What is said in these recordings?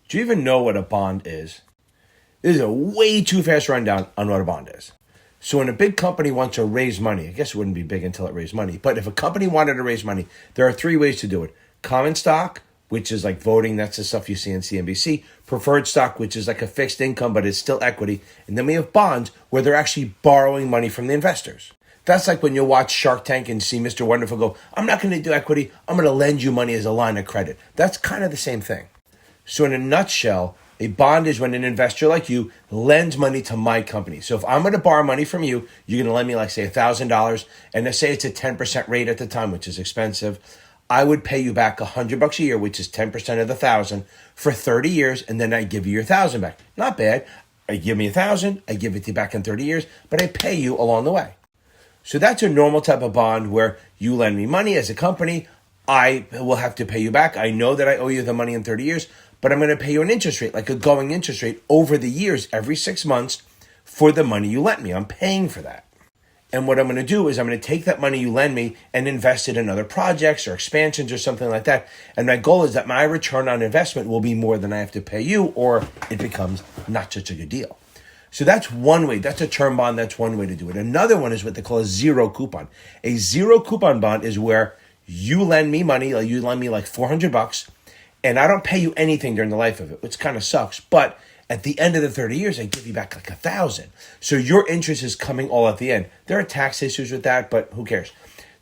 Do you even know what a bond is? This is a way too fast rundown on what a bond is. So when a big company wants to raise money, I guess it wouldn't be big until it raised money, but if a company wanted to raise money, there are three ways to do it. Common stock, which is like voting, that's the stuff you see in CNBC. Preferred stock, which is like a fixed income, but it's still equity. And then we have bonds, where they're actually borrowing money from the investors. That's like when you watch Shark Tank and see Mr. Wonderful go, I'm not going to do equity, I'm going to lend you money as a line of credit. That's kind of the same thing. So in a nutshell, a bond is when an investor like you lends money to my company. So if I'm going to borrow money from you, you're going to lend me like say $1,000, and let's say it's a 10% rate at the time, which is expensive. I would pay you back $100 a year, which is 10% of the 1,000 for 30 years, and then I give you your 1,000 back. Not bad. I give me 1,000, I give it to you back in 30 years, but I pay you along the way. So that's a normal type of bond where you lend me money as a company. I will have to pay you back. I know that I owe you the money in 30 years, but I'm going to pay you an interest rate, like a going interest rate over the years, every 6 months for the money you lent me. I'm paying for that. And what I'm going to do is I'm going to take that money you lend me and invest it in other projects or expansions or something like that. And my goal is that my return on investment will be more than I have to pay you, or it becomes not such a good deal. So that's one way. That's a term bond. That's one way to do it. Another one is what they call a zero coupon. A zero coupon bond is where you lend me money, like you lend me like $400, and I don't pay you anything during the life of it, which kind of sucks. But at the end of the 30 years, I give you back like 1,000. So your interest is coming all at the end. There are tax issues with that, but who cares?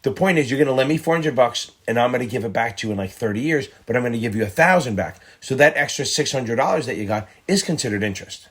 The point is, you're going to lend me $400, and I'm going to give it back to you in like 30 years, but I'm going to give you 1,000 back. So that extra $600 that you got is considered interest.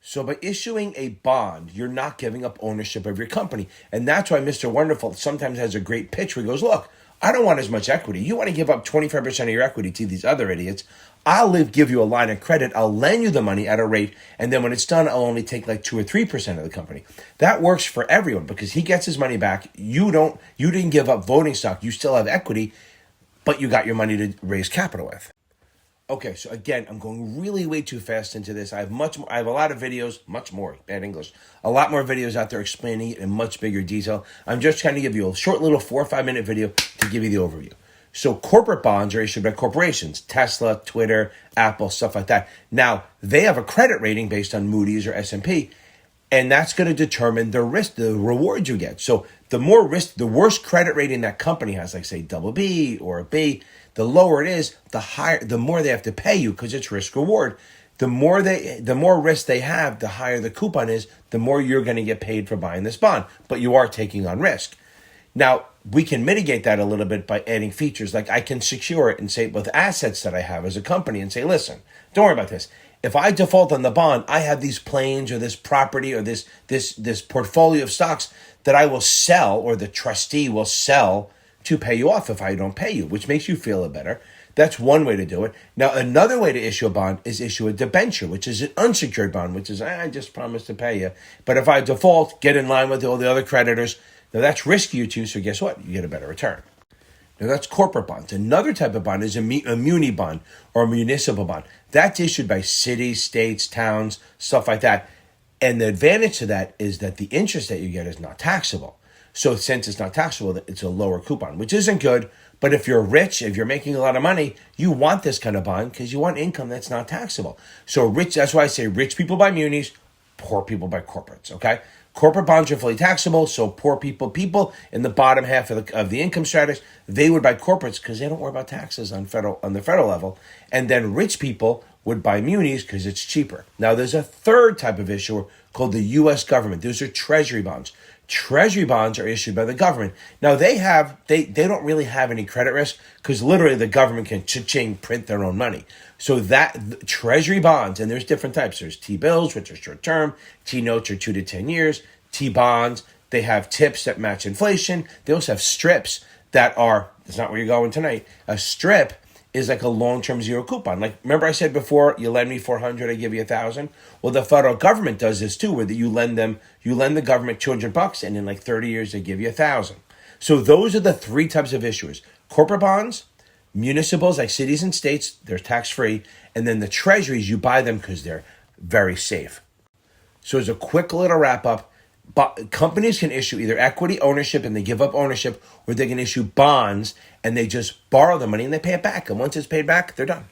So by issuing a bond, you're not giving up ownership of your company. And that's why Mr. Wonderful sometimes has a great pitch where he goes, look, I don't want as much equity. You want to give up 25% of your equity to these other idiots. I'll give you a line of credit. I'll lend you the money at a rate. And then when it's done, I'll only take like 2 or 3% of the company. That works for everyone because he gets his money back. You didn't give up voting stock. You still have equity, but you got your money to raise capital with. Okay, so again, I'm going really way too fast into this. I have a lot of videos, bad English, a lot more videos out there explaining it in much bigger detail. I'm just trying to give you a short little 4 or 5 minute video to give you the overview. So corporate bonds are issued by corporations, Tesla, Twitter, Apple, stuff like that. Now, they have a credit rating based on Moody's or S&P, and that's going to determine the risk, the reward you get. So the more risk, the worse credit rating that company has, like say double B or a B, the lower it is, the more they have to pay you because it's risk reward. The more risk they have, the higher the coupon is, the more you're going to get paid for buying this bond. But you are taking on risk. Now, we can mitigate that a little bit by adding features. Like I can secure it and say with assets that I have as a company and say, listen, don't worry about this. If I default on the bond, I have these planes or this property or this portfolio of stocks that I will sell, or the trustee will sell to pay you off if I don't pay you, which makes you feel better. That's one way to do it. Now, another way to issue a bond is issue a debenture, which is an unsecured bond, which is, I just promised to pay you. But if I default, get in line with all the other creditors. Now, that's riskier too, so guess what? You get a better return. Now, that's corporate bonds. Another type of bond is a muni bond or a municipal bond. That's issued by cities, states, towns, stuff like that. And the advantage to that is that the interest that you get is not taxable. So since it's not taxable, it's a lower coupon, which isn't good. But if you're rich, if you're making a lot of money, you want this kind of bond because you want income that's not taxable. So that's why I say rich people buy munis, poor people buy corporates, okay? Corporate bonds are fully taxable, so poor people in the bottom half of the income stratus, they would buy corporates because they don't worry about taxes on the federal level. And then rich people would buy munis because it's cheaper. Now, there's a third type of issuer called the U.S. government. Those are treasury bonds. Treasury bonds are issued by the government. Now, they don't really have any credit risk because literally the government can cha-ching print their own money. So that treasury bonds, and there's different types. There's T-bills, which are short-term. T-notes are 2 to 10 years. T-bonds, they have tips that match inflation. They also have strips that are, that's not where you're going tonight. A strip is like a long-term zero coupon. Like, remember I said before, you lend me 400, I give you 1,000. Well, the federal government does this too, where you lend the government $200, and in like 30 years they give you 1,000. So those are the 3 types of issuers: corporate bonds, municipals like cities and states, they're tax-free, and then the treasuries, you buy them because they're very safe. So as a quick little wrap-up, companies can issue either equity ownership and they give up ownership, or they can issue bonds and they just borrow the money and they pay it back. And once it's paid back, they're done.